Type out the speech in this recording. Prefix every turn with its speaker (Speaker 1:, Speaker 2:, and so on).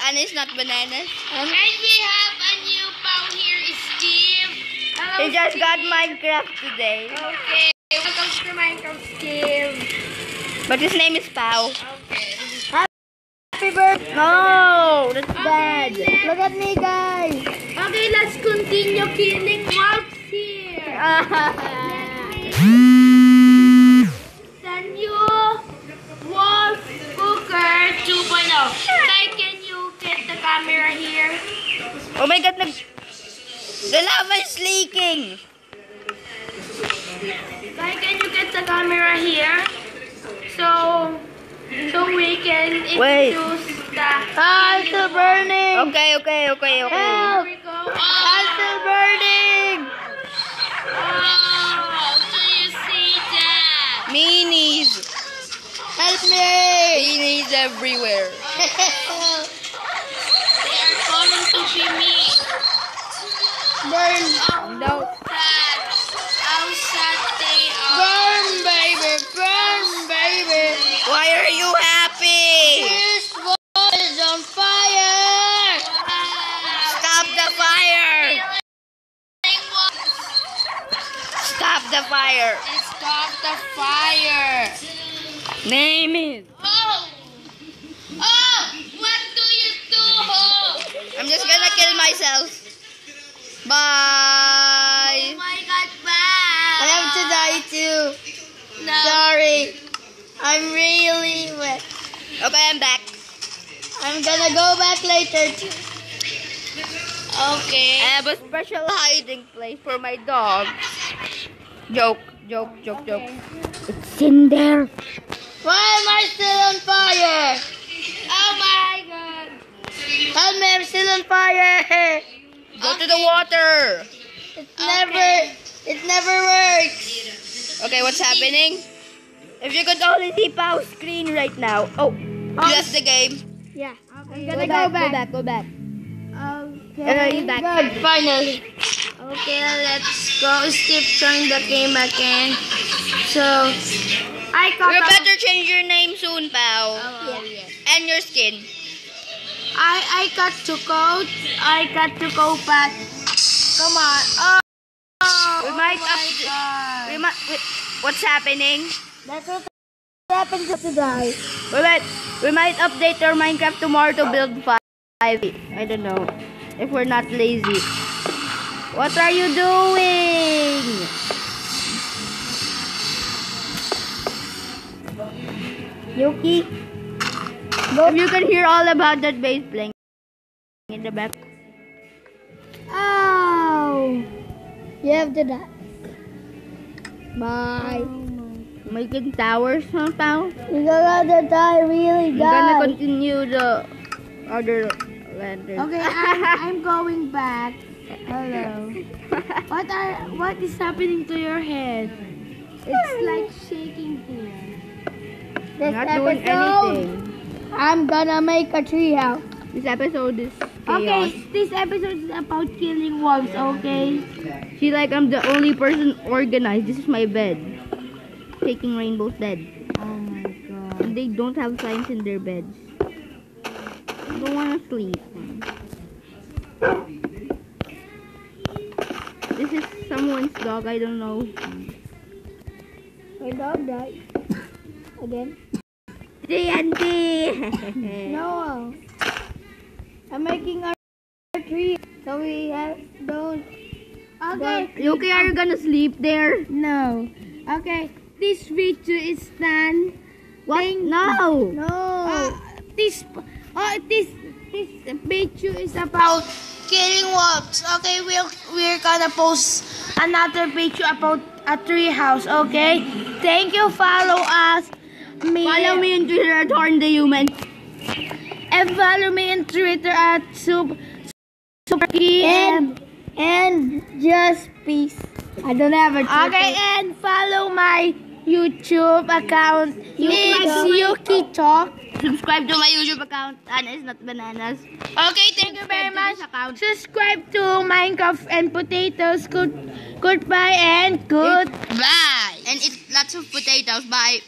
Speaker 1: and it's not bananas.
Speaker 2: And we have a new Pao here, Steve. Hello,
Speaker 1: He just
Speaker 2: Steve.
Speaker 1: got Minecraft today.
Speaker 2: Okay, welcome to Minecraft, Steve.
Speaker 1: But his name is Pao.
Speaker 2: Okay.
Speaker 3: Happy birthday!
Speaker 1: No, that's bad.
Speaker 3: Look at me, guys.
Speaker 2: Okay, let's continue killing wolves here. The new wolf cooker 2.0. Kai, can you get the camera here?
Speaker 1: Oh my god, the lava is leaking.
Speaker 2: Kai, can you get the camera here? So we can introduce the...
Speaker 3: I'm still burning.
Speaker 1: Okay.
Speaker 3: Help!
Speaker 2: Here we go.
Speaker 3: I'm still burning.
Speaker 2: Oh, do you see that?
Speaker 1: Meanies.
Speaker 3: Help me.
Speaker 1: Meanies everywhere.
Speaker 2: They are calling to be me.
Speaker 3: Burn.
Speaker 1: No.
Speaker 2: How sad they are.
Speaker 3: Burn, baby. Burn, baby.
Speaker 1: Why are you happy?
Speaker 3: This wall is on fire.
Speaker 1: Stop the fire. Stop the fire.
Speaker 2: Stop the fire.
Speaker 1: Name it.
Speaker 2: Oh, what do you do?
Speaker 1: I'm just gonna kill myself. Bye.
Speaker 2: Oh my God, bye.
Speaker 3: I have to die too.
Speaker 2: No.
Speaker 3: Sorry. I'm really wet.
Speaker 1: Okay, I'm back.
Speaker 3: I'm gonna go back later too.
Speaker 2: Okay.
Speaker 1: I have a special hiding place for my dog. Joke. It's in there.
Speaker 3: Why am I still on fire?
Speaker 2: Oh my God.
Speaker 3: Help me, I'm still on fire.
Speaker 1: Go to the water.
Speaker 3: It never works.
Speaker 1: Okay, what's happening? If you could only see Pao's screen right now. Oh, that's the game.
Speaker 3: Yeah.
Speaker 2: Okay.
Speaker 3: Gonna
Speaker 1: Go back.
Speaker 2: Okay.
Speaker 1: He's back.
Speaker 3: Good, finally.
Speaker 2: Okay, let's go. Steve join the game again. So, I got
Speaker 1: You better change your name soon, Pao.
Speaker 2: Oh, yes.
Speaker 1: And your skin.
Speaker 2: I got to go. I got to go back. Come on. Oh,
Speaker 1: We might
Speaker 2: God.
Speaker 1: what's happening?
Speaker 3: That's what happens to die.
Speaker 1: We might update our Minecraft tomorrow to build 5. I don't know. If we're not lazy. What are you doing? Yuki? If you can hear all about that bass playing in the back.
Speaker 3: Oh. You have to die. Bye.
Speaker 1: Making towers, huh, Pao?
Speaker 3: You're gonna die, really
Speaker 1: I'm
Speaker 3: die.
Speaker 1: gonna continue the other ladder.
Speaker 2: Okay, I'm going back. Hello. What is happening to your head? It's like shaking here.
Speaker 3: This
Speaker 1: Not doing
Speaker 3: episode,
Speaker 1: anything.
Speaker 3: I'm gonna make a tree house.
Speaker 1: This episode is chaos.
Speaker 2: Okay, this episode is about killing wolves, okay?
Speaker 1: See, like, I'm the only person organized. This is my bed. Taking Rainbow's dead.
Speaker 2: Oh my God.
Speaker 1: And they don't have signs in their beds. I don't want to sleep. This is someone's dog. I don't know.
Speaker 3: My dog died. Again?
Speaker 1: TNT!
Speaker 3: No. I'm making our tree so we don't.
Speaker 2: Okay.
Speaker 1: Yuki, are you gonna sleep there?
Speaker 2: No. Okay. This video is done.
Speaker 1: What? No!
Speaker 3: No.
Speaker 2: This video is about killing wolves. Okay, we're gonna post another video about a tree house. Okay. Thank you. Follow us.
Speaker 1: Follow me on Twitter at Horn the Human.
Speaker 2: And follow me on Twitter at Supereuki
Speaker 3: And just peace. I don't have a Twitter.
Speaker 2: Okay, and follow my YouTube account. It's Yuki Talk.
Speaker 1: Subscribe to my YouTube account, and it's not bananas.
Speaker 2: Okay, thank you very
Speaker 1: Subscribe to
Speaker 2: much.
Speaker 1: this account.
Speaker 2: Subscribe to Minecraft and Potatoes. Goodbye and good.
Speaker 1: Bye! And eat lots of potatoes. Bye!